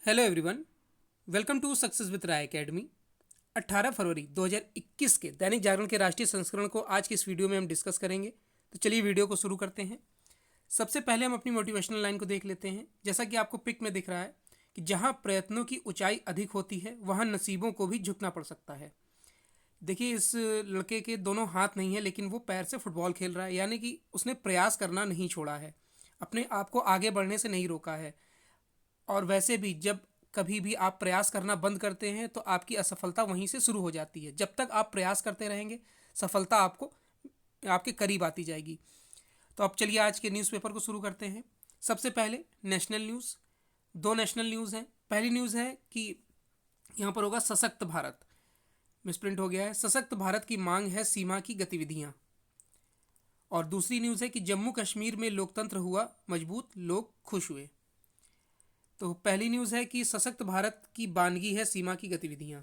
Hello everyone, welcome to success with Rai academy. 18 फरवरी 2021 के दैनिक जागरण के राष्ट्रीय संस्करण को आज की इस वीडियो में हम डिस्कस करेंगे। तो चलिए वीडियो को शुरू करते हैं। सबसे पहले हम अपनी मोटिवेशनल लाइन को देख लेते हैं। जैसा कि आपको पिक में दिख रहा है कि जहां प्रयत्नों की ऊंचाई अधिक होती है वहां नसीबों को भी झुकना पड़ सकता है। देखिए, इस लड़के के दोनों हाथ नहीं है लेकिन वो पैर से फुटबॉल खेल रहा है, यानी कि उसने प्रयास करना नहीं छोड़ा है, अपने आप को आगे बढ़ने से नहीं रोका है। और वैसे भी जब कभी भी आप प्रयास करना बंद करते हैं तो आपकी असफलता वहीं से शुरू हो जाती है। जब तक आप प्रयास करते रहेंगे सफलता आपको आपके करीब आती जाएगी। तो अब चलिए आज के न्यूज़पेपर को शुरू करते हैं। सबसे पहले नेशनल न्यूज़। दो नेशनल न्यूज़ हैं। पहली न्यूज़ है कि यहाँ पर होगा सशक्त भारत, मिसप्रिंट हो गया है, सशक्त भारत की मांग है सीमा की गतिविधियाँ। और दूसरी न्यूज़ है कि जम्मू कश्मीर में लोकतंत्र हुआ मजबूत, लोग खुश हुए। तो पहली न्यूज़ है कि सशक्त भारत की बानगी है सीमा की गतिविधियां।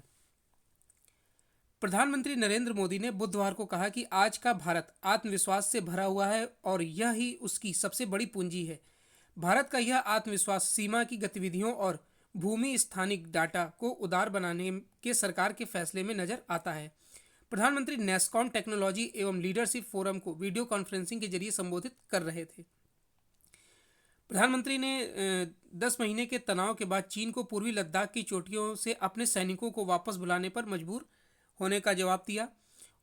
प्रधानमंत्री नरेंद्र मोदी ने बुधवार को कहा कि आज का भारत आत्मविश्वास से भरा हुआ है और यह ही उसकी सबसे बड़ी पूंजी है। भारत का यह आत्मविश्वास सीमा की गतिविधियों और भूमि स्थानिक डाटा को उदार बनाने के सरकार के फैसले में नजर आता है। प्रधानमंत्री नेस्कॉम टेक्नोलॉजी एवं लीडरशिप फोरम को वीडियो कॉन्फ्रेंसिंग के जरिए संबोधित कर रहे थे। प्रधानमंत्री ने 10 महीने के तनाव के बाद चीन को पूर्वी लद्दाख की चोटियों से अपने सैनिकों को वापस बुलाने पर मजबूर होने का जवाब दिया।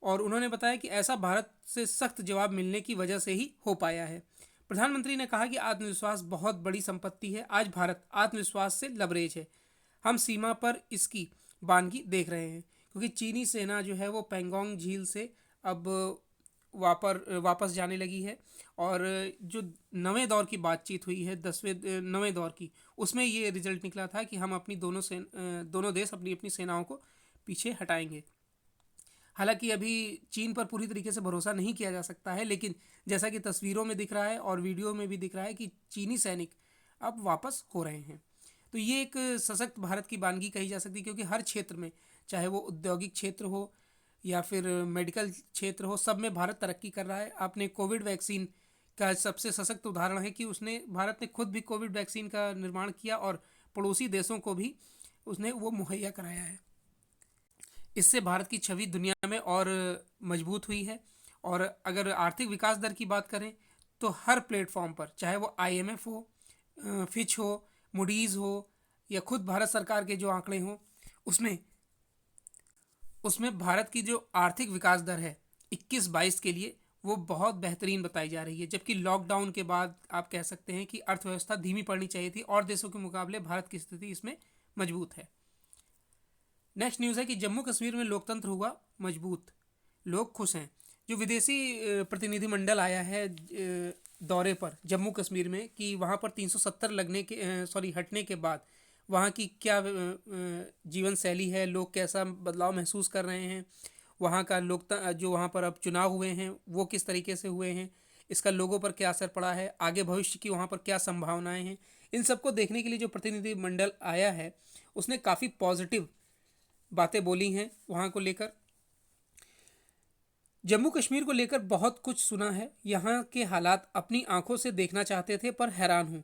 और उन्होंने बताया कि ऐसा भारत से सख्त जवाब मिलने की वजह से ही हो पाया है। प्रधानमंत्री ने कहा कि आत्मविश्वास बहुत बड़ी संपत्ति है। आज भारत आत्मविश्वास से लबरेज है। हम सीमा पर इसकी बानगी देख रहे हैं, क्योंकि चीनी सेना जो है वो पेंगोंग झील से अब वापस जाने लगी है। और जो नवे दौर की बातचीत हुई है, 10वें नवे दौर की, उसमें ये रिजल्ट निकला था कि हम अपनी दोनों देश अपनी अपनी सेनाओं को पीछे हटाएंगे। हालांकि अभी चीन पर पूरी तरीके से भरोसा नहीं किया जा सकता है, लेकिन जैसा कि तस्वीरों में दिख रहा है और वीडियो में भी दिख रहा है कि चीनी सैनिक अब वापस हो रहे हैं। तो ये एक सशक्त भारत की बानगी कही जा सकती है, क्योंकि हर क्षेत्र में, चाहे वो औद्योगिक क्षेत्र हो या फिर मेडिकल क्षेत्र हो, सब में भारत तरक्की कर रहा है। आपने कोविड वैक्सीन का सबसे सशक्त उदाहरण है कि भारत ने खुद भी कोविड वैक्सीन का निर्माण किया और पड़ोसी देशों को भी उसने वो मुहैया कराया है। इससे भारत की छवि दुनिया में और मजबूत हुई है। और अगर आर्थिक विकास दर की बात करें तो हर प्लेटफॉर्म पर, चाहे वो IMF हो, फिच हो, मूडीज़ हो, या खुद भारत सरकार के जो आंकड़े हों, उसमें उसमें भारत की जो आर्थिक विकास दर है 21-22 के लिए, वो बहुत बेहतरीन बताई जा रही है। जबकि लॉकडाउन के बाद आप कह सकते हैं कि अर्थव्यवस्था धीमी पड़नी चाहिए थी और देशों के मुकाबले भारत की स्थिति इसमें मजबूत है। नेक्स्ट न्यूज़ है कि जम्मू कश्मीर में लोकतंत्र हुआ मजबूत, लोग खुश हैं। जो विदेशी प्रतिनिधिमंडल आया है दौरे पर जम्मू कश्मीर में, कि वहाँ पर 370 हटने के बाद वहाँ की क्या जीवन शैली है, लोग कैसा बदलाव महसूस कर रहे हैं, वहाँ का जो वहाँ पर अब चुनाव हुए हैं वो किस तरीके से हुए हैं, इसका लोगों पर क्या असर पड़ा है, आगे भविष्य की वहाँ पर क्या संभावनाएं हैं, इन सबको देखने के लिए जो प्रतिनिधिमंडल आया है उसने काफ़ी पॉजिटिव बातें बोली हैं वहाँ को लेकर। जम्मू कश्मीर को लेकर बहुत कुछ सुना है, यहाँ के हालात अपनी आंखों से देखना चाहते थे पर हैरान हूँ।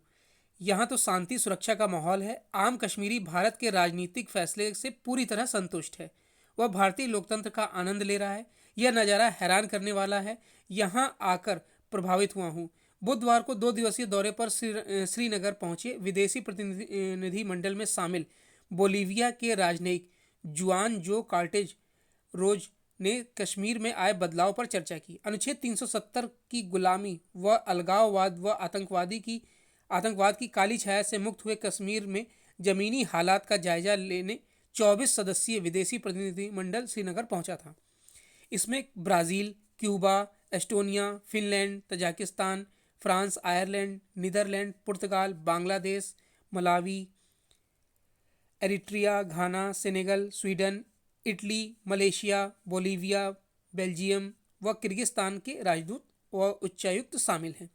यहाँ तो शांति सुरक्षा का माहौल है। आम कश्मीरी भारत के राजनीतिक फैसले से पूरी तरह संतुष्ट है। वह भारतीय लोकतंत्र का आनंद ले रहा है। यह नज़ारा हैरान करने वाला है। यहाँ आकर प्रभावित हुआ हूँ। बुधवार को 2 दिवसीय दौरे पर श्रीनगर पहुंचे विदेशी प्रतिनिधिमंडल में शामिल बोलीविया के राजनयिक जुआन जो कार्टेज रोज ने कश्मीर में आए बदलाव पर चर्चा की। अनुच्छेद 370 की गुलामी व अलगाववाद व आतंकवाद की काली छाया से मुक्त हुए कश्मीर में जमीनी हालात का जायजा लेने 24 सदस्यीय विदेशी प्रतिनिधिमंडल श्रीनगर पहुंचा था। इसमें Brazil, Cuba, Estonia, Finland, Tajikistan, France, Ireland, Netherlands, पुर्तगाल, Bangladesh, Malawi, Eritrea, Ghana, Senegal, Sweden, Italy, Malaysia, Bolivia, Belgium व किर्गिस्तान के राजदूत व उच्चायुक्त शामिल हैं।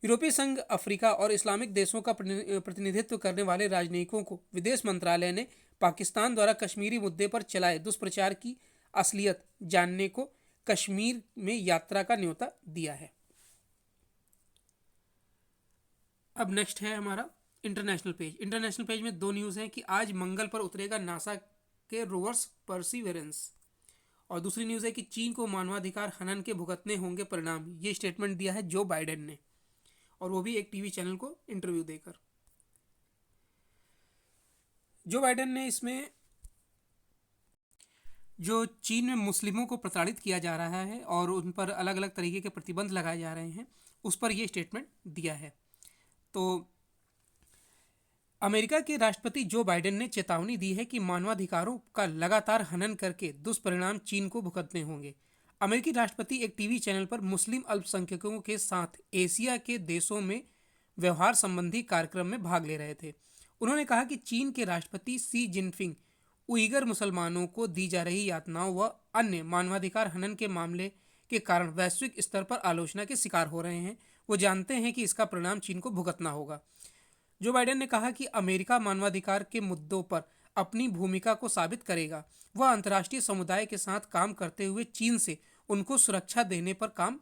यूरोपीय संघ, अफ्रीका और इस्लामिक देशों का प्रतिनिधित्व करने वाले राजनयिकों को विदेश मंत्रालय ने पाकिस्तान द्वारा कश्मीरी मुद्दे पर चलाए दुष्प्रचार की असलियत जानने को कश्मीर में यात्रा का न्योता दिया है। अब नेक्स्ट है हमारा इंटरनेशनल पेज में 2 न्यूज़ हैं कि आज मंगल पर उतरेगा नासा के रोवर्स परसिवेरेंस, और दूसरी न्यूज़ है कि चीन को मानवाधिकार हनन के भुगतने होंगे परिणाम। ये स्टेटमेंट दिया है जो बाइडेन ने, और वो भी एक टीवी चैनल को इंटरव्यू देकर। जो बाइडेन ने इसमें जो चीन में मुस्लिमों को प्रताड़ित किया जा रहा है और उन पर अलग अलग तरीके के प्रतिबंध लगाए जा रहे हैं, उस पर यह स्टेटमेंट दिया है। तो अमेरिका के राष्ट्रपति जो बाइडेन ने चेतावनी दी है कि मानवाधिकारों का लगातार हनन करके दुष्परिणाम चीन को भुगतने होंगे। अमेरिकी राष्ट्रपति एक टीवी चैनल पर मुस्लिम अल्पसंख्यकों के साथ एशिया के देशों में व्यवहार संबंधी कार्यक्रम में भाग ले रहे थे। उन्होंने कहा कि चीन के राष्ट्रपति शी जिनपिंग उइगर मुसलमानों को दी जा रही यातनाओं व अन्य मानवाधिकार हनन के मामले के कारण वैश्विक स्तर पर आलोचना के शिकार हो रहे हैं। वो जानते हैं कि इसका परिणाम चीन को भुगतना होगा। जो बाइडेन ने कहा कि अमेरिका मानवाधिकार के मुद्दों पर अपनी भूमिका को साबित करेगा। वह अंतर्राष्ट्रीय समुदाय के साथ काम करते हुए चीन से उनको सुरक्षा देने पर काम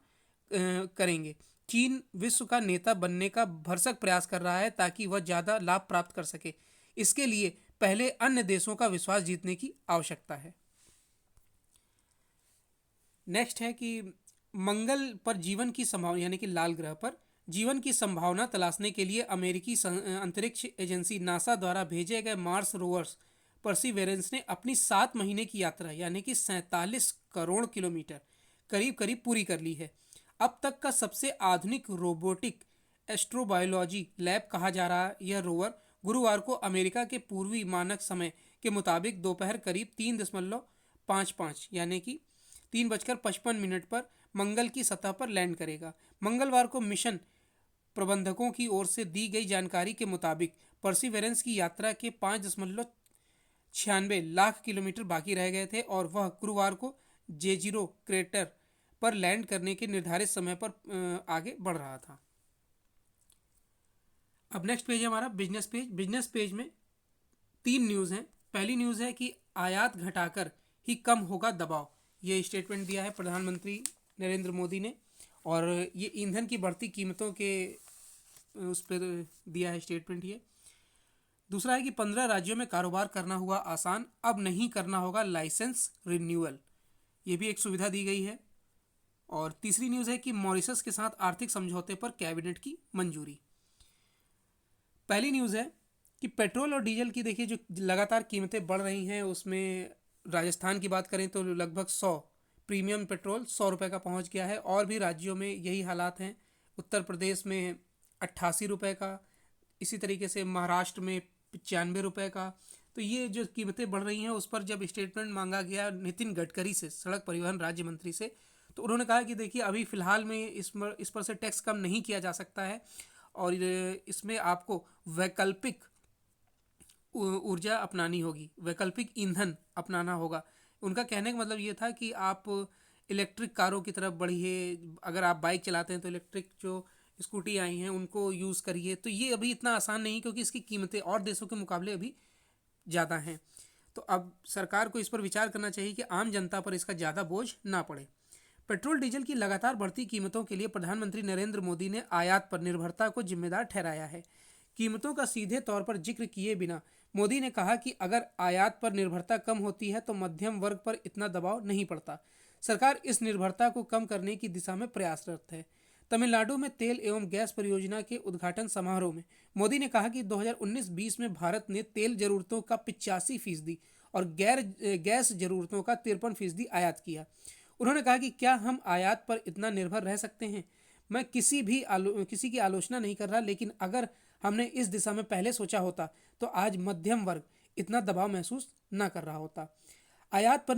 करेंगे। चीन विश्व का नेता बनने का भरसक प्रयास कर रहा है ताकि वह ज़्यादा लाभ प्राप्त कर सके। इसके लिए पहले अन्य देशों का विश्वास जीतने की आवश्यकता है। नेक्स्ट है कि मंगल पर जीवन की संभावना, यानी कि लाल ग्रह पर जीवन की संभावना तलाशने के लिए अमेरिकी अंतरिक्ष एजेंसी नासा द्वारा भेजे गए मार्स रोवर्स परसिवेरेंस ने अपनी 7 महीने की यात्रा यानी कि 47 करोड़ किलोमीटर करीब करीब पूरी कर ली है। अब तक का सबसे आधुनिक रोबोटिक एस्ट्रोबायोलॉजी लैब कहा जा रहा यह रोवर गुरुवार को अमेरिका के पूर्वी मानक समय के मुताबिक दोपहर करीब 3.55 यानी कि 3:55 पर मंगल की सतह पर लैंड करेगा। मंगलवार को मिशन प्रबंधकों की ओर से दी गई जानकारी के मुताबिक परसिवेरेंस की यात्रा के 5.96 लाख किलोमीटर बाकी रह गए थे और वह गुरुवार को जेजीरो क्रेटर पर लैंड करने के निर्धारित समय पर आगे बढ़ रहा था। अब नेक्स्ट पेज है हमारा बिजनेस पेज। बिजनेस पेज में 3 न्यूज़ हैं। पहली न्यूज़ है कि आयात घटाकर ही कम होगा दबाव। ये स्टेटमेंट दिया है प्रधानमंत्री नरेंद्र मोदी ने, और ये ईंधन की बढ़ती कीमतों के उस पर दिया है स्टेटमेंट ये। दूसरा है कि 15 राज्यों में कारोबार करना हुआ आसान, अब नहीं करना होगा लाइसेंस रिन्यूअल। ये भी एक सुविधा दी गई है। और तीसरी न्यूज़ है कि मॉरिशस के साथ आर्थिक समझौते पर कैबिनेट की मंजूरी। पहली न्यूज़ है कि पेट्रोल और डीजल की देखिए जो लगातार कीमतें बढ़ रही हैं, उसमें राजस्थान की बात करें तो लगभग 100 प्रीमियम पेट्रोल 100 रुपये का पहुंच गया है। और भी राज्यों में यही हालात हैं। उत्तर प्रदेश में 88 रुपये का, इसी तरीके से महाराष्ट्र में 95 रुपये का। तो ये जो कीमतें बढ़ रही हैं उस पर जब स्टेटमेंट मांगा गया नितिन गडकरी से, सड़क परिवहन राज्य मंत्री से, तो उन्होंने कहा कि देखिए अभी फ़िलहाल में इस पर से टैक्स कम नहीं किया जा सकता है और इसमें आपको वैकल्पिक ऊर्जा अपनानी होगी, वैकल्पिक ईंधन अपनाना होगा। उनका कहने का मतलब ये था कि आप इलेक्ट्रिक कारों की तरफ बढ़िए, अगर आप बाइक चलाते हैं तो इलेक्ट्रिक जो स्कूटी आई हैं उनको यूज़ करिए। तो ये अभी इतना आसान नहीं क्योंकि इसकी कीमतें और देशों के मुकाबले अभी ज़्यादा हैं। तो अब सरकार को इस पर विचार करना चाहिए कि आम जनता पर इसका ज़्यादा बोझ ना पड़े। पेट्रोल डीजल की लगातार बढ़ती कीमतों के लिए प्रधानमंत्री नरेंद्र मोदी ने आयात पर निर्भरता को जिम्मेदार ठहराया है। कीमतों का सीधे तौर पर जिक्र किए बिना मोदी ने कहा कि अगर आयात पर निर्भरता कम होती है तो मध्यम वर्ग पर इतना दबाव नहीं पड़ता। सरकार इस निर्भरता को कम करने की दिशा में प्रयासरत है। तमिलनाडु में तेल एवं गैस परियोजना के उद्घाटन समारोह में मोदी ने कहा कि 2019-20 में भारत ने तेल जरूरतों का 85% और गैस जरूरतों का 53% आयात किया। उन्होंने कहा कि क्या हम आयात पर इतना निर्भर रह सकते हैं? मैं किसी की आलोचना नहीं कर रहा, लेकिन अगर हमने इस दिशा में पहले सोचा होता तो आज मध्यम वर्ग इतना दबाव महसूस ना कर रहा होता। आयात पर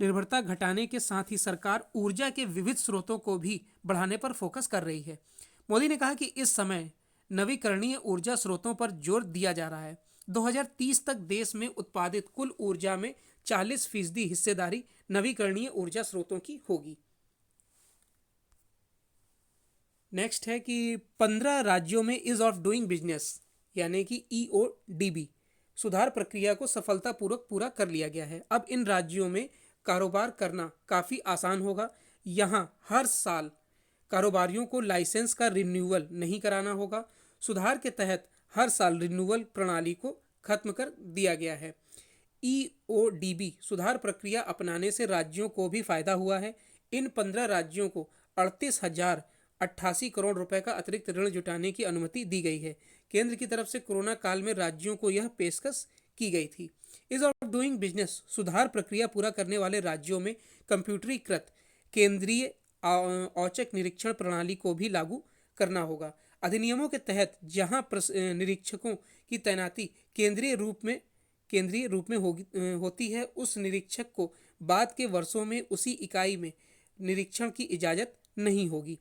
निर्भरता घटाने के साथ ही सरकार ऊर्जा के विविध स्रोतों को भी बढ़ाने पर फोकस कर रही है। मोदी ने कहा कि इस समय नवीकरणीय ऊर्जा स्रोतों पर जोर दिया जा रहा है। 2030 तक देश में उत्पादित कुल ऊर्जा में 40% हिस्सेदारी नवीकरणीय ऊर्जा स्रोतों की होगी। नेक्स्ट है कि 15 राज्यों में ईज ऑफ डूइंग बिजनेस यानी कि EODB सुधार प्रक्रिया को सफलतापूर्वक पूरा कर लिया गया है। अब इन राज्यों में कारोबार करना काफ़ी आसान होगा। यहाँ हर साल कारोबारियों को लाइसेंस का रिन्यूअल नहीं कराना होगा। सुधार के तहत हर साल रिन्यूअल प्रणाली को खत्म कर दिया गया है। ईओडीबी सुधार प्रक्रिया अपनाने से राज्यों को भी फायदा हुआ है। इन 15 राज्यों को 38,088 करोड़ रुपए का अतिरिक्त ऋण जुटाने की अनुमति दी गई है। केंद्र की तरफ से कोरोना काल में राज्यों को यह पेशकश की गई थी। इज ऑफ डूइंग बिजनेस सुधार प्रक्रिया पूरा करने वाले राज्यों में कंप्यूटरीकृत केंद्रीय औचक निरीक्षण प्रणाली को भी लागू करना होगा। अधिनियमों के तहत जहां निरीक्षकों की तैनाती केंद्रीय रूप में होती है, उस निरीक्षक को बाद के वर्षों में उसी इकाई में निरीक्षण की इजाज़त नहीं होगी।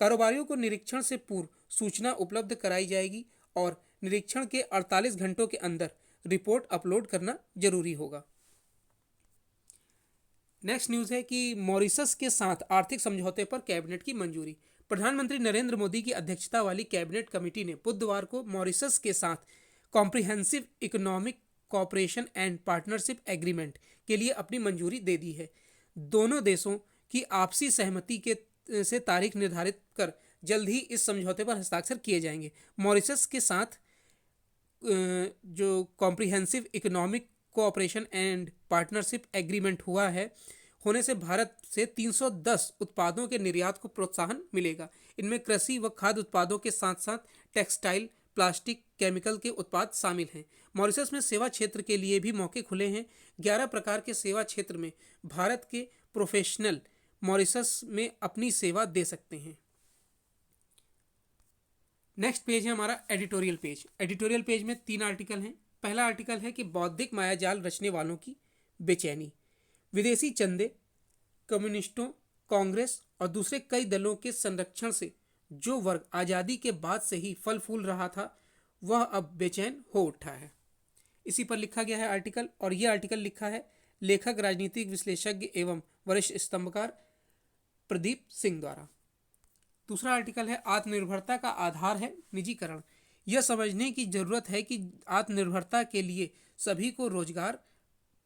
कारोबारियों को निरीक्षण से पूर्व सूचना उपलब्ध कराई जाएगी और निरीक्षण के 48 घंटों के अंदर रिपोर्ट अपलोड करना जरूरी होगा। नेक्स्ट न्यूज़ है कि मॉरिशस के साथ आर्थिक समझौते पर कैबिनेट की मंजूरी। प्रधानमंत्री नरेंद्र मोदी की अध्यक्षता वाली कैबिनेट कमेटी ने बुधवार को मॉरिशस के साथ comprehensive economic cooperation and partnership agreement के लिए अपनी मंजूरी दे दी है। दोनों देशों की आपसी सहमति से तारीख निर्धारित कर जल्द ही इस समझौते पर हस्ताक्षर किए जाएंगे। मॉरिशस के साथ जो comprehensive economic cooperation and partnership agreement होने से भारत से 310 उत्पादों के निर्यात को प्रोत्साहन मिलेगा। इनमें कृषि व खाद्य उत्पादों के साथ साथ टेक्सटाइल, प्लास्टिक, केमिकल के उत्पाद शामिल हैं। मॉरिशस में सेवा क्षेत्र के लिए भी मौके खुले हैं। 11 प्रकार के सेवा क्षेत्र में भारत के प्रोफेशनल मॉरिशस में अपनी सेवा दे सकते हैं। नेक्स्ट पेज है हमारा एडिटोरियल पेज। एडिटोरियल पेज में 3 आर्टिकल हैं। पहला आर्टिकल है कि बौद्धिक मायाजाल रचने वालों की बेचैनी। विदेशी चंदे, कम्युनिस्टों, कांग्रेस और दूसरे कई दलों के संरक्षण से जो वर्ग आज़ादी के बाद से ही फल फूल रहा था, वह अब बेचैन हो उठा है। इसी पर लिखा गया है आर्टिकल, और यह आर्टिकल लिखा है लेखक, राजनीतिक विश्लेषज्ञ एवं वरिष्ठ स्तंभकार प्रदीप सिंह द्वारा। दूसरा आर्टिकल है आत्मनिर्भरता का आधार है निजीकरण। यह समझने की जरूरत है कि आत्मनिर्भरता के लिए सभी को रोजगार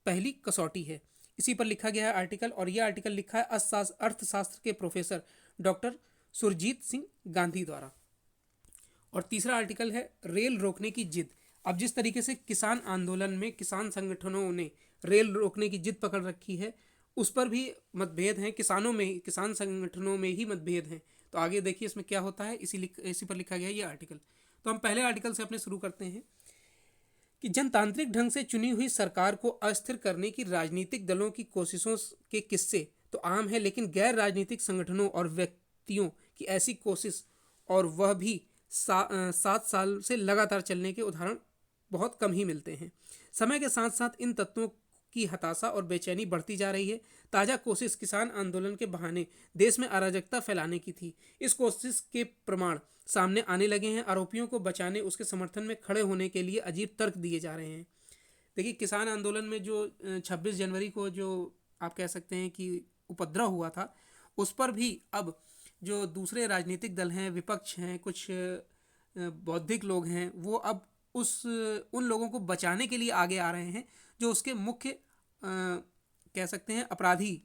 पहली कसौटी है। इसी पर लिखा गया है आर्टिकल, और यह आर्टिकल लिखा है अर्थशास्त्र के प्रोफेसर डॉक्टर सुरजीत सिंह गांधी द्वारा। और तीसरा आर्टिकल है रेल रोकने की जिद। अब जिस तरीके से किसान आंदोलन में किसान संगठनों ने रेल रोकने की जिद पकड़ रखी है, उस पर भी मतभेद हैं। किसान संगठनों में ही मतभेद हैं। तो आगे देखिए इसमें क्या होता है। इसी पर लिखा गया है ये आर्टिकल। तो हम पहले आर्टिकल से अपने शुरू करते हैं कि जनतांत्रिक ढंग से चुनी हुई सरकार को अस्थिर करने की राजनीतिक दलों की कोशिशों के किस्से तो आम है, लेकिन गैर राजनीतिक संगठनों और व्यक्तियों की ऐसी कोशिश, और वह भी 7 साल से लगातार चलने के उदाहरण बहुत कम ही मिलते हैं। समय के साथ साथ इन तत्वों की हताशा और बेचैनी बढ़ती जा रही है। ताज़ा कोशिश किसान आंदोलन के बहाने देश में अराजकता फैलाने की थी। इस कोशिश के प्रमाण सामने आने लगे हैं। आरोपियों को बचाने, उसके समर्थन में खड़े होने के लिए अजीब तर्क दिए जा रहे हैं। देखिए, किसान आंदोलन में जो 26 जनवरी को जो आप कह सकते हैं कि उपद्रव हुआ था, उस पर भी अब जो दूसरे राजनीतिक दल हैं, विपक्ष हैं, कुछ बौद्धिक लोग हैं, वो अब उन लोगों को बचाने के लिए आगे आ रहे हैं जो उसके मुख्य कह सकते हैं अपराधी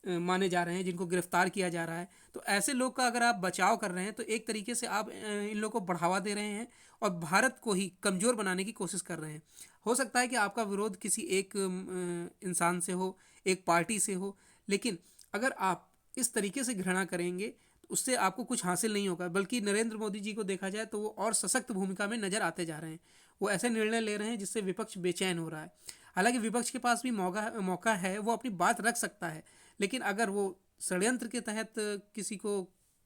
माने जा रहे हैं, जिनको गिरफ्तार किया जा रहा है। तो ऐसे लोग का अगर आप बचाव कर रहे हैं तो एक तरीके से आप इन लोगों को बढ़ावा दे रहे हैं और भारत को ही कमज़ोर बनाने की कोशिश कर रहे हैं। हो सकता है कि आपका विरोध किसी एक इंसान से हो, एक पार्टी से हो, लेकिन अगर आप इस तरीके से घृणा करेंगे तो उससे आपको कुछ हासिल नहीं होगा। बल्कि नरेंद्र मोदी जी को देखा जाए तो वो और सशक्त भूमिका में नज़र आते जा रहे हैं। वो ऐसे निर्णय ले रहे हैं जिससे विपक्ष बेचैन हो रहा है। हालांकि विपक्ष के पास भी मौका है, वो अपनी बात रख सकता है, लेकिन अगर वो षड्यंत्र के तहत किसी को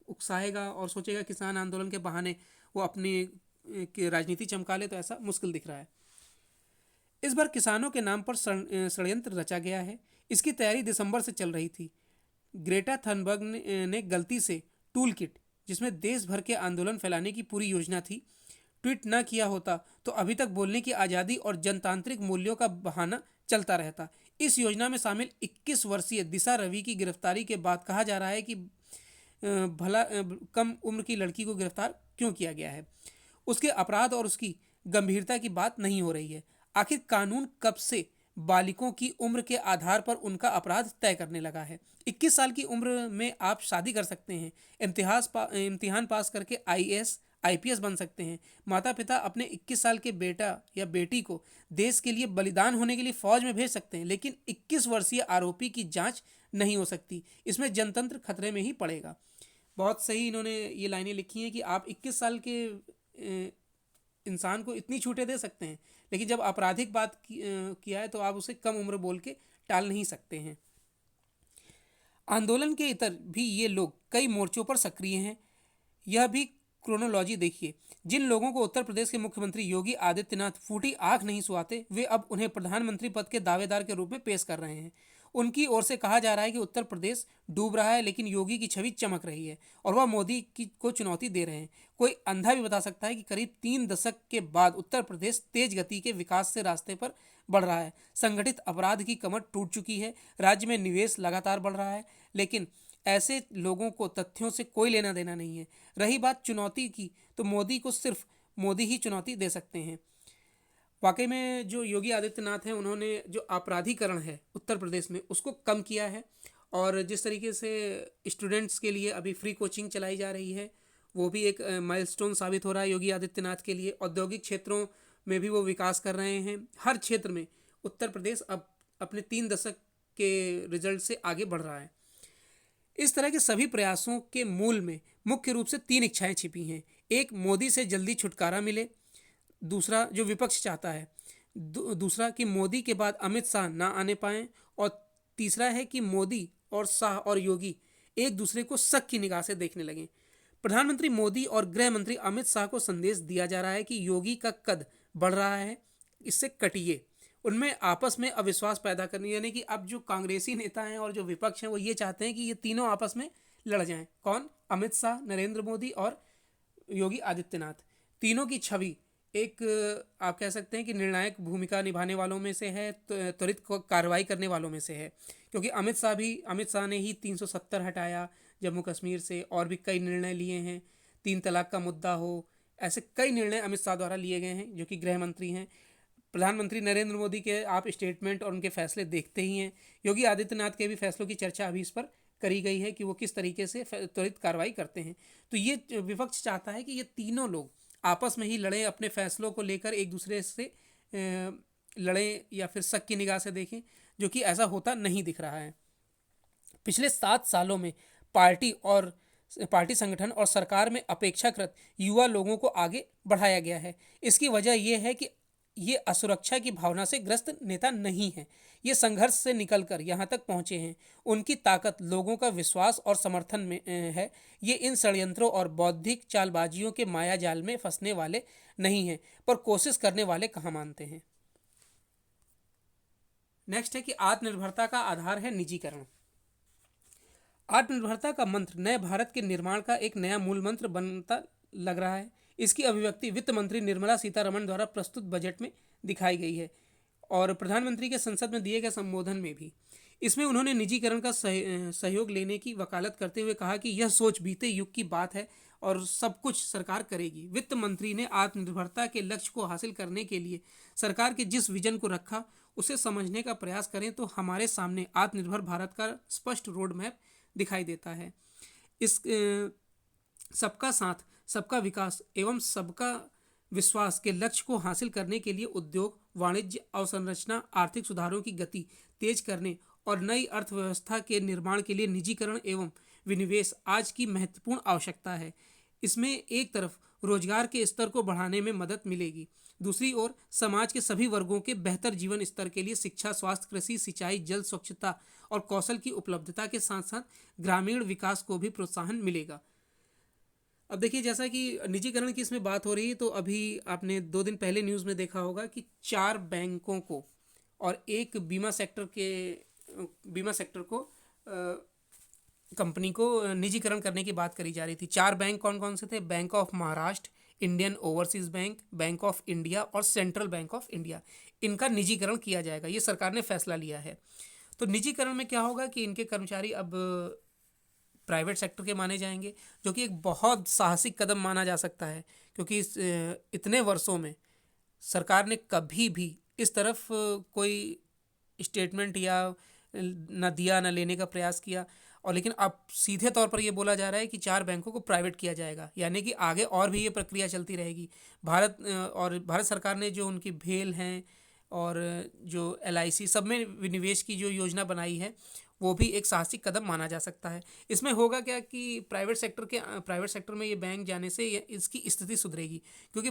उकसाएगा और सोचेगा किसान आंदोलन के बहाने वो अपनी राजनीति चमका ले, तो ऐसा मुश्किल दिख रहा है। इस बार किसानों के नाम पर षड्यंत्र रचा गया है। इसकी तैयारी दिसंबर से चल रही थी। ग्रेटा थनबर्ग ने गलती से टूल किट, जिसमें देश भर के आंदोलन फैलाने की पूरी योजना थी, ट्वीट न किया होता तो अभी तक बोलने की आज़ादी और जनतांत्रिक मूल्यों का बहाना चलता रहता। इस योजना में शामिल 21 वर्षीय दिशा रवि की गिरफ्तारी के बाद कहा जा रहा है कि भला कम उम्र की लड़की को गिरफ्तार क्यों किया गया है। उसके अपराध और उसकी गंभीरता की बात नहीं हो रही है। आखिर कानून कब से बालिकों की उम्र के आधार पर उनका अपराध तय करने लगा है। 21 साल की उम्र में आप शादी कर सकते हैं, इम्तिहान पास करके आईएएस आईपीएस बन सकते हैं। माता पिता अपने 21 साल के बेटा या बेटी को देश के लिए बलिदान होने के लिए फौज में भेज सकते हैं, लेकिन 21 वर्षीय आरोपी की जांच नहीं हो सकती। इसमें जनतंत्र खतरे में ही पड़ेगा। बहुत सही इन्होंने ये लाइनें लिखी हैं कि आप 21 साल के इंसान को इतनी छूटें दे सकते हैं, लेकिन जब आपराधिक बात किया है तो आप उसे कम उम्र बोल के टाल नहीं सकते हैं। आंदोलन के इतर भी ये लोग कई मोर्चों पर सक्रिय हैं। यह भी क्रोनोलॉजी देखिए। जिन लोगों को उत्तर प्रदेश के मुख्यमंत्री योगी आदित्यनाथ फूटी आंख नहीं सुहाते, वे अब उन्हें प्रधानमंत्री पद के दावेदार के रूप में पेश कर रहे हैं। उनकी ओर से कहा जा रहा है कि उत्तर प्रदेश डूब रहा है, लेकिन योगी की छवि चमक रही है और वह मोदी को चुनौती दे रहे हैं। कोई अंधा भी बता सकता है कि करीब 3 दशक के बाद उत्तर प्रदेश तेज गति के विकास से रास्ते पर बढ़ रहा है। संगठित अपराध की कमर टूट चुकी है, राज्य में निवेश लगातार बढ़ रहा है, लेकिन ऐसे लोगों को तथ्यों से कोई लेना देना नहीं है। रही बात चुनौती की, तो मोदी को सिर्फ मोदी ही चुनौती दे सकते हैं। वाकई में जो योगी आदित्यनाथ हैं, उन्होंने जो आपराधीकरण है उत्तर प्रदेश में उसको कम किया है, और जिस तरीके से स्टूडेंट्स के लिए अभी फ्री कोचिंग चलाई जा रही है, वो भी एक माइलस्टोन साबित हो रहा है योगी आदित्यनाथ के लिए। औद्योगिक क्षेत्रों में भी वो विकास कर रहे हैं। हर क्षेत्र में उत्तर प्रदेश अब अपने 3 दशक के रिजल्ट से आगे बढ़ रहा है। इस तरह के सभी प्रयासों के मूल में मुख्य रूप से 3 इच्छाएं छिपी हैं। एक, मोदी से जल्दी छुटकारा मिले। दूसरा, जो विपक्ष चाहता है, दूसरा कि मोदी के बाद अमित शाह ना आने पाएं, और तीसरा है कि मोदी और शाह और योगी एक दूसरे को शक की निगाह से देखने लगें। प्रधानमंत्री मोदी और गृह मंत्री अमित शाह को संदेश दिया जा रहा है कि योगी का कद बढ़ रहा है, इससे कटिए। उनमें आपस में अविश्वास पैदा करनी, यानी कि अब जो कांग्रेसी नेता हैं और जो विपक्ष हैं वो ये चाहते हैं कि ये तीनों आपस में लड़ जाएं। कौन? अमित शाह, नरेंद्र मोदी और योगी आदित्यनाथ। तीनों की छवि एक, आप कह सकते हैं कि निर्णायक भूमिका निभाने वालों में से है, त्वरित कार्रवाई करने वालों में से है, क्योंकि अमित शाह ने ही 370 हटाया जम्मू कश्मीर से, और भी कई निर्णय लिए हैं। 3 तलाक का मुद्दा हो, ऐसे कई निर्णय अमित शाह द्वारा लिए गए हैं, जो कि गृह मंत्री हैं। प्रधानमंत्री नरेंद्र मोदी के आप स्टेटमेंट और उनके फैसले देखते ही हैं। योगी आदित्यनाथ के भी फैसलों की चर्चा अभी इस पर करी गई है कि वो किस तरीके से त्वरित कार्रवाई करते हैं। तो ये विपक्ष चाहता है कि ये तीनों लोग आपस में ही लड़ें, अपने फैसलों को लेकर एक दूसरे से लड़ें या फिर शक की निगाह से देखें, जो कि ऐसा होता नहीं दिख रहा है। पिछले 7 सालों में पार्टी संगठन और सरकार में अपेक्षाकृत युवा लोगों को आगे बढ़ाया गया है। इसकी वजह यह है कि ये असुरक्षा की भावना से ग्रस्त नेता नहीं हैं। ये संघर्ष से निकलकर यहाँ तक पहुँचे हैं। उनकी ताकत लोगों का विश्वास और समर्थन में है। ये इन षड्यंत्रों और बौद्धिक चालबाजियों के माया जाल में फंसने वाले नहीं हैं, पर कोशिश करने वाले कहाँ मानते हैं। नेक्स्ट है कि आत्मनिर्भरता का आधार है निजीकरण। आत्मनिर्भरता का मंत्र नए भारत के निर्माण का एक नया मूल मंत्र बनता लग रहा है। इसकी अभिव्यक्ति वित्त मंत्री निर्मला सीतारमण द्वारा प्रस्तुत बजट में दिखाई गई है, और प्रधानमंत्री के संसद में दिए गए संबोधन में भी। इसमें उन्होंने निजीकरण का सहयोग लेने की वकालत करते हुए कहा कि यह सोच बीते युग की बात है और सब कुछ सरकार करेगी। वित्त मंत्री ने आत्मनिर्भरता के लक्ष्य को हासिल करने के लिए सरकार के जिस विजन को रखा, उसे समझने का प्रयास करें तो हमारे सामने आत्मनिर्भर भारत का स्पष्ट रोड मैप दिखाई देता है। इस सबका साथ, सबका विकास एवं सबका विश्वास के लक्ष्य को हासिल करने के लिए उद्योग, वाणिज्य, अवसंरचना, आर्थिक सुधारों की गति तेज करने और नई अर्थव्यवस्था के निर्माण के लिए निजीकरण एवं विनिवेश आज की महत्वपूर्ण आवश्यकता है। इसमें एक तरफ रोजगार के स्तर को बढ़ाने में मदद मिलेगी, दूसरी ओर समाज के सभी वर्गों के बेहतर जीवन स्तर के लिए शिक्षा, स्वास्थ्य, कृषि, सिंचाई, जल, स्वच्छता और कौशल की उपलब्धता के साथ साथ ग्रामीण विकास को भी प्रोत्साहन मिलेगा। अब देखिए, जैसा कि निजीकरण की इसमें बात हो रही है, तो अभी आपने 2 दिन पहले न्यूज़ में देखा होगा कि 4 बैंकों को और एक बीमा सेक्टर को कंपनी को निजीकरण करने की बात करी जा रही थी। 4 बैंक कौन कौन से थे? Bank of Maharashtra, Indian overseas bank, bank of India और सेंट्रल बैंक ऑफ इंडिया। इनका निजीकरण किया जाएगा, ये सरकार ने फैसला लिया है। तो निजीकरण में क्या होगा कि इनके कर्मचारी अब प्राइवेट सेक्टर के माने जाएंगे, जो कि एक बहुत साहसिक कदम माना जा सकता है, क्योंकि इतने वर्षों में सरकार ने कभी भी इस तरफ कोई स्टेटमेंट या न दिया न लेने का प्रयास किया। और लेकिन अब सीधे तौर पर यह बोला जा रहा है कि 4 बैंकों को प्राइवेट किया जाएगा, यानी कि आगे और भी ये प्रक्रिया चलती रहेगी। भारत सरकार ने जो उनकी भेल हैं और जो LIC सब में विनिवेश की जो योजना बनाई है, वो भी एक साहसिक कदम माना जा सकता है। इसमें होगा क्या कि प्राइवेट सेक्टर में ये बैंक जाने से इसकी स्थिति सुधरेगी, क्योंकि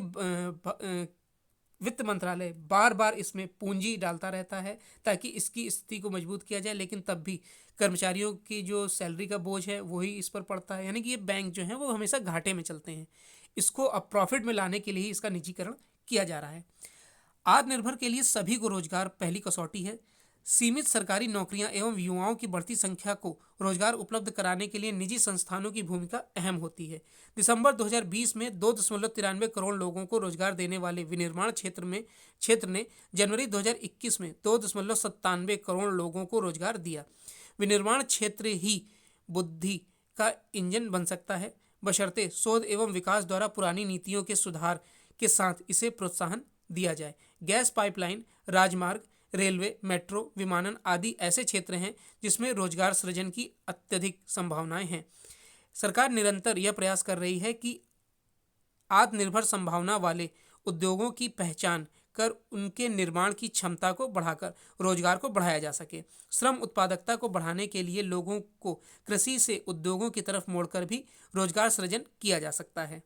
वित्त मंत्रालय बार बार इसमें पूंजी डालता रहता है ताकि इसकी स्थिति को मजबूत किया जाए, लेकिन तब भी कर्मचारियों की जो सैलरी का बोझ है वही इस पर पड़ता है, यानी कि ये बैंक जो है वो हमेशा घाटे में चलते हैं। इसको अब प्रॉफिट में लाने के लिए ही इसका निजीकरण किया जा रहा है। आत्मनिर्भर के लिए सभी को रोजगार पहली कसौटी है। सीमित सरकारी नौकरियां एवं युवाओं की बढ़ती संख्या को रोजगार उपलब्ध कराने के लिए निजी संस्थानों की भूमिका अहम होती है। दिसंबर 2020 में 2.93 करोड़ लोगों को रोजगार देने वाले विनिर्माण क्षेत्र ने जनवरी 2021 में 2.97 करोड़ लोगों को रोजगार दिया। विनिर्माण क्षेत्र ही बुद्धि का इंजन बन सकता है, बशर्ते शोध एवं विकास द्वारा पुरानी नीतियों के सुधार के साथ इसे प्रोत्साहन दिया जाए। गैस पाइपलाइन, राजमार्ग, रेलवे, मेट्रो, विमानन आदि ऐसे क्षेत्र हैं जिसमें रोजगार सृजन की अत्यधिक संभावनाएं हैं। सरकार निरंतर यह प्रयास कर रही है कि आत्मनिर्भर संभावना वाले उद्योगों की पहचान कर उनके निर्माण की क्षमता को बढ़ाकर रोजगार को बढ़ाया जा सके। श्रम उत्पादकता को बढ़ाने के लिए लोगों को कृषि से उद्योगों की तरफ मोड़कर भी रोजगार सृजन किया जा सकता है।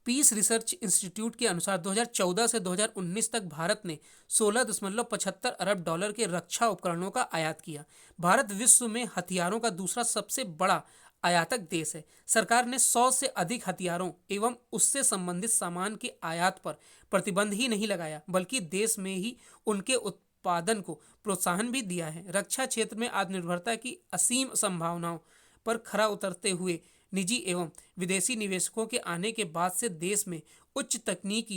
पीस रिसर्च इंस्टीट्यूट के अनुसार 2014 से 2019 तक भारत ने 16.75 अरब डॉलर के रक्षा उपकरणों का आयात किया। भारत विश्व में हथियारों का दूसरा सबसे बड़ा आयातक देश है। सरकार ने 100 से अधिक हथियारों एवं उससे संबंधित सामान के आयात पर प्रतिबंध ही नहीं लगाया, बल्कि देश में ही उनके उत्पादन को प्रोत्साहन भी दिया है। रक्षा क्षेत्र में आत्मनिर्भरता की असीम संभावनाओं पर खरा उतरते हुए निजी एवं विदेशी निवेशकों के आने के बाद से देश में उच्च तकनीक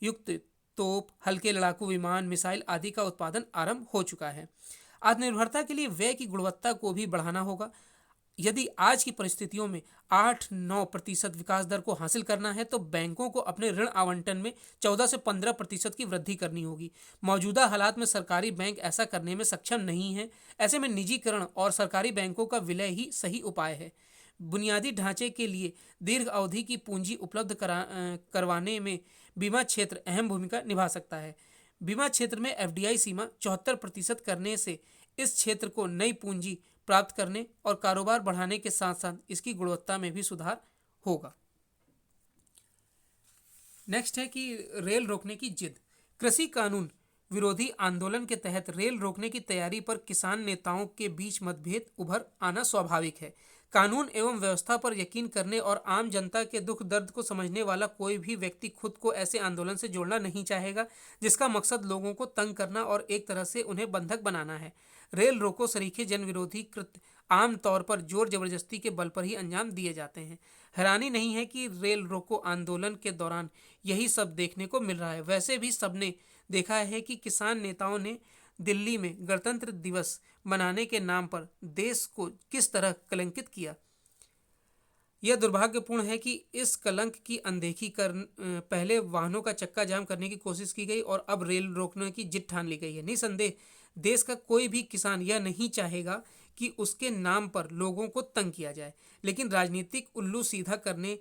युक्त तोप, हल्के लड़ाकू विमान, मिसाइल आदि का उत्पादन आरंभ हो चुका है। आत्मनिर्भरता के लिए व्यय की गुणवत्ता को भी बढ़ाना होगा। यदि आज की परिस्थितियों में 8-9% विकास दर को हासिल करना है तो बैंकों को अपने ऋण आवंटन में 14 से 15% की वृद्धि करनी होगी। मौजूदा हालात में सरकारी बैंक ऐसा करने में सक्षम नहीं है। ऐसे में निजीकरण और सरकारी बैंकों का विलय ही सही उपाय है। बुनियादी ढांचे के लिए दीर्घ अवधि की पूंजी उपलब्ध करवाने में बीमा क्षेत्र अहम भूमिका निभा सकता है। बीमा क्षेत्र में FDI सीमा 74% करने से इस क्षेत्र को नई पूंजी प्राप्त करने और कारोबार बढ़ाने के साथ साथ इसकी गुणवत्ता में भी सुधार होगा। नेक्स्ट है कि रेल रोकने की जिद। कृषि कानून विरोधी आंदोलन के तहत रेल रोकने की तैयारी पर किसान नेताओं के बीच मतभेद उभर आना स्वाभाविक है। कानून एवं व्यवस्था पर यकीन करने और आम जनता के दुख दर्द को समझने वाला कोई भी व्यक्ति खुद को ऐसे आंदोलन से जोड़ना नहीं चाहेगा जिसका मकसद लोगों को तंग करना और एक तरह से उन्हें बंधक बनाना है। रेल रोको सरीखे जनविरोधी कृत्य आम तौर पर जोर जबरदस्ती के बल पर ही अंजाम दिए जाते हैं। हैरानी नहीं है कि रेल रोको आंदोलन के दौरान यही सब देखने को मिल रहा है। वैसे भी सबने देखा है कि किसान नेताओं ने दिल्ली में गणतंत्र दिवस मनाने के नाम पर देश को किस तरह कलंकित किया। यह दुर्भाग्यपूर्ण है कि इस कलंक की अनदेखी कर पहले वाहनों का चक्का जाम करने की कोशिश की गई और अब रेल रोकने की जिद ठान ली गई है। निसंदेह देश का कोई भी किसान यह नहीं चाहेगा कि उसके नाम पर लोगों को तंग किया जाए, लेकिन राजनीतिक उल्लू सीधा करने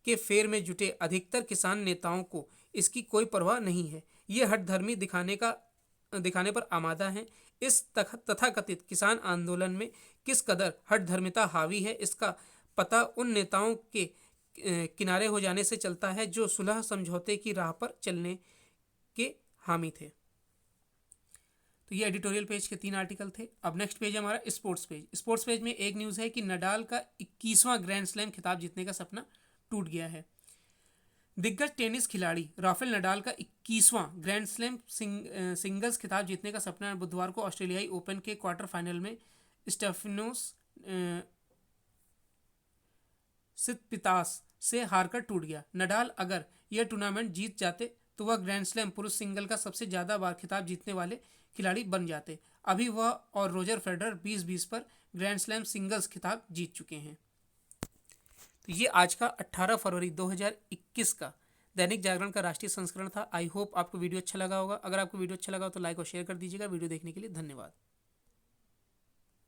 के फेर में जुटे अधिकतर किसान नेताओं को इसकी कोई परवाह नहीं है। ये हठधर्मी दिखाने पर आमादा हैं। इस तथाकथित किसान आंदोलन में किस कदर हठधर्मिता हावी है इसका पता उन नेताओं के किनारे हो जाने से चलता है जो सुलह समझौते की राह पर चलने के हामी थे। तो ये एडिटोरियल पेज के 3 आर्टिकल थे। अब नेक्स्ट पेज हमारा स्पोर्ट्स पेज। स्पोर्ट्स पेज में एक न्यूज़ है कि नडाल का 21वां ग्रैंड स्लैम खिताब जीतने का सपना टूट गया है। दिग्गज टेनिस खिलाड़ी राफेल नडाल का 21वां ग्रैंड स्लैम सिंगल्स खिताब जीतने का सपना बुधवार को ऑस्ट्रेलियाई ओपन के क्वार्टर फाइनल में स्टेफनोस सितपितास से हारकर टूट गया। नडाल अगर यह टूर्नामेंट जीत जाते तो वह ग्रैंड स्लैम पुरुष सिंगल का सबसे ज़्यादा बार खिताब जीतने वाले खिलाड़ी बन जाते। अभी वह और रोजर फेडरर 20-20 पर ग्रैंड स्लैम सिंगल्स खिताब जीत चुके हैं। तो ये आज का 18 फरवरी 2021 का दैनिक जागरण का राष्ट्रीय संस्करण था। आई होप आपको वीडियो अच्छा लगा होगा। अगर आपको वीडियो अच्छा लगा हो तो लाइक और शेयर कर दीजिएगा। वीडियो देखने के लिए धन्यवाद।